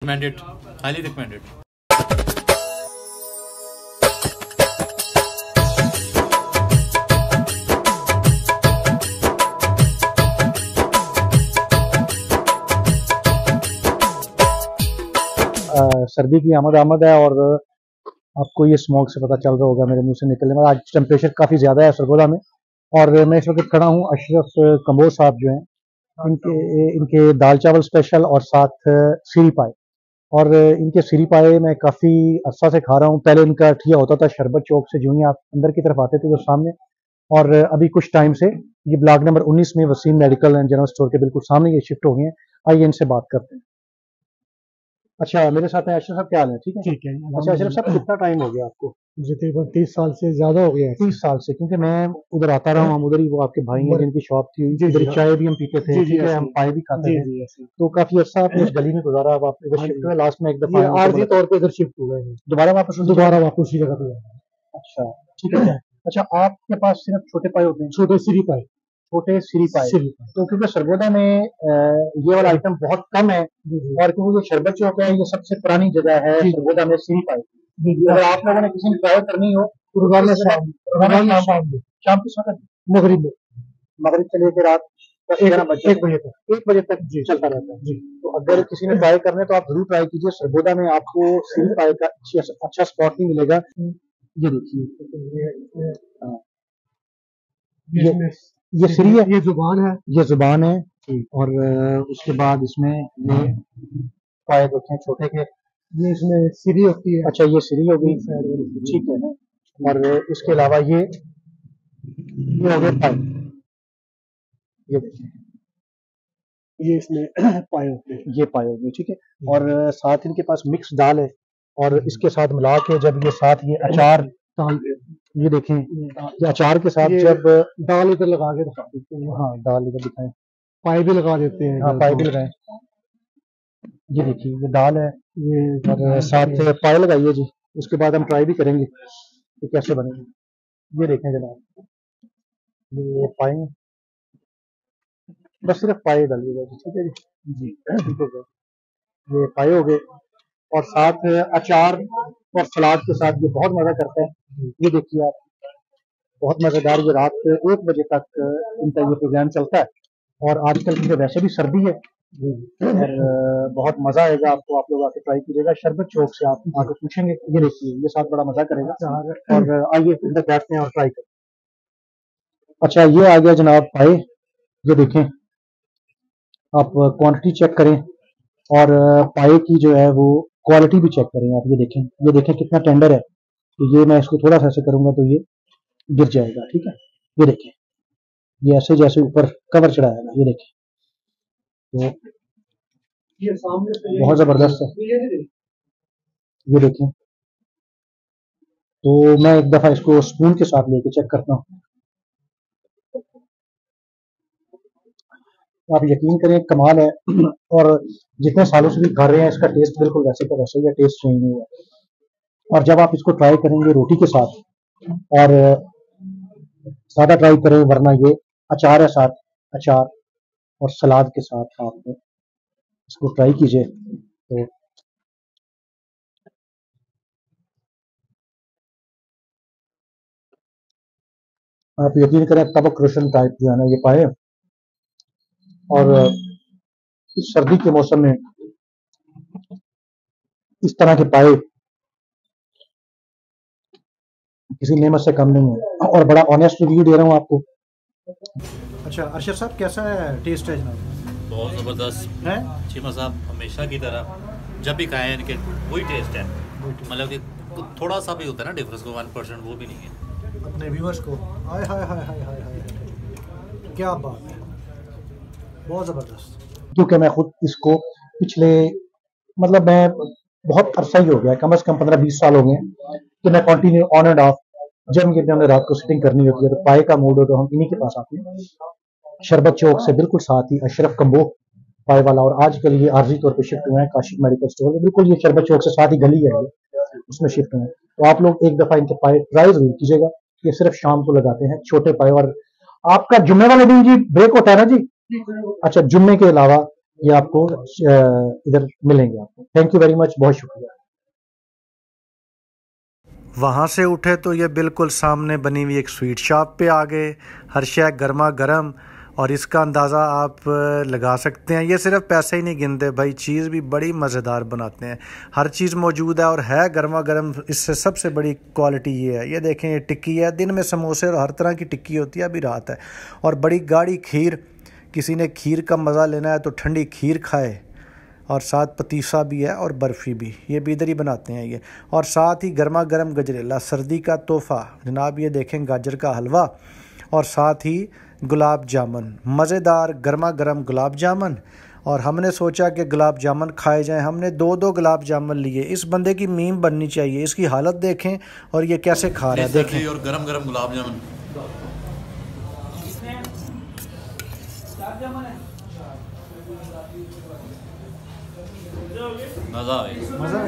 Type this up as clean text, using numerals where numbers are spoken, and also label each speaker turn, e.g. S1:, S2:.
S1: Recommended, highly recommended.
S2: सर्दी की आमद है और आपको ये स्मोक से पता चल रहा होगा मेरे मुंह से निकलने में। आज टेम्परेचर काफ़ी ज़्यादा है सरगोदा में और मैं इस वक्त खड़ा हूँ अशरफ कंबोज साहब जो हैं इनके दाल चावल स्पेशल और साथ सीरी पाए। और इनके सीरी पाए मैं काफ़ी अर्सा से खा रहा हूँ। पहले इनका ठिया होता था शरबत चौक से, जो ही आप अंदर की तरफ आते थे जो सामने, और अभी कुछ टाइम से ये ब्लॉक नंबर 19 में Waseem medical and general store के बिल्कुल सामने ये शिफ्ट हो गए हैं। आइए इनसे बात करते हैं। अच्छा, मेरे साथ हैं अशरफ साहब, क्या हाल है? ठीक है।
S3: ठीक है।
S2: अच्छा अशरफ साहब, कितना टाइम हो गया आपको?
S3: मुझे तकरीबन 30 साल से ज्यादा हो गया है।
S2: 30 साल से? क्योंकि मैं उधर आता रहा हूँ, हम उधर ही, वो आपके भाई हैं जिनकी शॉप थी, उधर चाय भी हम पीते थे, ठीक है, हम पाए भी खाते थे, तो काफी अर्सा आपने इस गली में गुजारा। अब आप इधर शिफ्ट हुए, लास्ट में एक दफा
S3: आर्जी तौर पे इधर शिफ्ट हुए हैं, दोबारा वापस उसी जगह पे।
S2: अच्छा ठीक है। अच्छा, आपके पास सिर्फ छोटे पाए होते हैं?
S3: छोटे सीरी पाए।
S2: छोटे सीरी पाए। तो क्योंकि सरगोदा में ये वाला आइटम बहुत कम है, और क्योंकि ये शरबत चौक है, ये सबसे पुरानी जगह है सरगोदा में सीरी पाए। अगर आप लोगों ने किसी ने ट्राई करनी हो तो शाम किस वक्त? मगरिब से लेकर रात 11 बजे, 1 बजे तक जी चलता रहता है जी। तो अगर किसी ने ट्राई करना है तो आप जरूर ट्राई कीजिए। सरगोदा में आपको सीरी पाए का अच्छा स्पॉट नहीं मिलेगा। ये देखिए, ये सीरी है,
S3: ये जुबान है,
S2: ये जुबान है, और उसके बाद इसमें ये पाए देखें छोटे के,
S3: ये इसमें सीरी होती है।
S2: अच्छा, ये सीरी हो गई, ठीक है ना। और इसके अलावा ये हो गए पाए, ये देखिए,
S3: ये इसमें पाए होते हैं,
S2: ये पाए हो गए, ठीक है। और साथ इनके पास मिक्स दाल है, और इसके साथ मिला के जब ये साथ ये अचार, ये देखें, ये अचार के साथ जब
S3: दाल इधर लगा के दिखा देते हैं।
S2: हाँ, दाल इधर दिखाएं,
S3: पाए भी लगा देते हैं।
S2: हाँ, पाए भी लगाएं। ये देखिए, ये दाल है, ये और साथ पाए लगाइए जी। उसके बाद हम ट्राई भी करेंगे कि कैसे बनेंगे। ये देखें जनाब, ये पाए, बस सिर्फ पाए डालिएगा जी, ठीक है जी, ठीक है। ये पाए हो गए, और साथ अचार और सलाद के साथ ये बहुत मज़ा करता है। ये देखिए आप, बहुत मज़ेदार। ये रात 1 बजे तक इनका ये प्रोग्राम चलता है, और आजकल की वैसे भी सर्दी है, और बहुत मज़ा आएगा आपको। आप लोग आके ट्राई कीजिएगा। शरबत चौक से आप आके पूछेंगे, ये देखिए, ये साथ बड़ा मज़ा करेगा। और आइए अंदर बैठते हैं और ट्राई करें। अच्छा, ये आ गया जनाब पाए, ये देखें, आप क्वांटिटी चेक करें, और पाए की जो है वो क्वालिटी भी चेक करें आप। ये देखें कितना टेंडर है। तो ये मैं इसको थोड़ा सा ऐसे करूंगा तो ये गिर जाएगा, ठीक है। ये देखें, ये ऐसे जैसे ऊपर कवर चढ़ाएगा, ये देखें, तो बहुत जबरदस्त है। ये देखें, तो मैं एक दफा इसको स्पून के साथ लेके चेक करता हूँ। आप यकीन करें, कमाल है। और जितने सालों से भी खा रहे हैं, इसका टेस्ट बिल्कुल वैसे का वैसे ही है, टेस्ट चेंज नहीं हुआ। और जब आप इसको ट्राई करेंगे रोटी के साथ, और सादा ट्राई करें, वरना ये अचार है साथ, अचार और सलाद के साथ आप इसको ट्राई कीजिए। तो आप यकीन करें, तबक रोशन टाइप जो है ना ये पाए। और इस सर्दी के मौसम में इस तरह के पाए किसी नेमत से कम नहीं है, और बड़ा ऑनेस्ट रिव्यू दे रहा हूँ आपको। अच्छा अरशद साहब, कैसा है टेस्ट है जनाब?
S1: बहुत ज़बरदस्त है। चीमा साहब हमेशा की तरह जब भी खाएं इनके वही टेस्ट है, मतलब कि थोड़ा सा भी होता है ना डिफरेंस, को 1% वो भी नहीं है।
S2: अपने व्यूअर्स को हाय हाय हाय हाय हाय हाय, क्या बात है, बहुत ज़बरदस्त। क्योंकि मैं खुद इसको पिछले, मतलब मैं बहुत अरसा ही हो गया, कम से कम 15-20 साल हो गए कि मैं कंटिन्यू ऑन एंड ऑफ, जब मुझे हमने रात को सिटिंग करनी होती है तो पाए का मूड हो तो हम इन्हीं के पास आते हैं। शरबत चौक से बिल्कुल साथ ही अशरफ कंबो पाए वाला, और आजकल ये आर्जी तौर पे शिफ्ट हुए हैं काशिफ मेडिकल स्टोर में, बिल्कुल ये शरबत चौक से साथ ही गली है, उसमें शिफ्ट हुए हैं। तो आप लोग एक दफ़ा इनके पाए ट्राई जरूर कीजिएगा। ये सिर्फ शाम को लगाते हैं छोटे पाए। और आपका जुम्मे वाले दिन जी ब्रेक होता है ना जी? अच्छा, जुम्मे के अलावा ये आपको इधर मिलेंगे आपको। थैंक यू वेरी मच, बहुत शुक्रिया।
S3: वहाँ से उठे तो ये बिल्कुल सामने बनी हुई एक स्वीट शॉप पे आ गए। हर शय गर्मा गर्म, और इसका अंदाज़ा आप लगा सकते हैं। ये सिर्फ पैसे ही नहीं गिनते भाई, चीज़ भी बड़ी मज़ेदार बनाते हैं। हर चीज़ मौजूद है और है गर्मा गर्म। इससे सबसे बड़ी क्वालिटी ये है, ये देखें ये टिक्की है। दिन में समोसे और हर तरह की टिक्की होती है, अभी रात है। और बड़ी गाढ़ी खीर, किसी ने खीर का मज़ा लेना है तो ठंडी खीर खाए। और साथ पतीसा भी है और बर्फ़ी भी, ये भी इधर ही बनाते हैं ये। और साथ ही गर्मा गर्म गजरेला, सर्दी का तोहफ़ा जनाब। ये देखें गाजर का हलवा, और साथ ही गुलाब जामुन, मज़ेदार गर्मा गर्म गुलाब जामुन। और हमने सोचा कि गुलाब जामुन खाए जाएं। हमने 2-2 गुलाब जामुन लिए। इस बंदे की मीम बननी चाहिए। इसकी हालत देखें और ये कैसे खा रहा है, देखें।
S1: और गरम गरम गुलाब जामुन, मज़ा आ गया।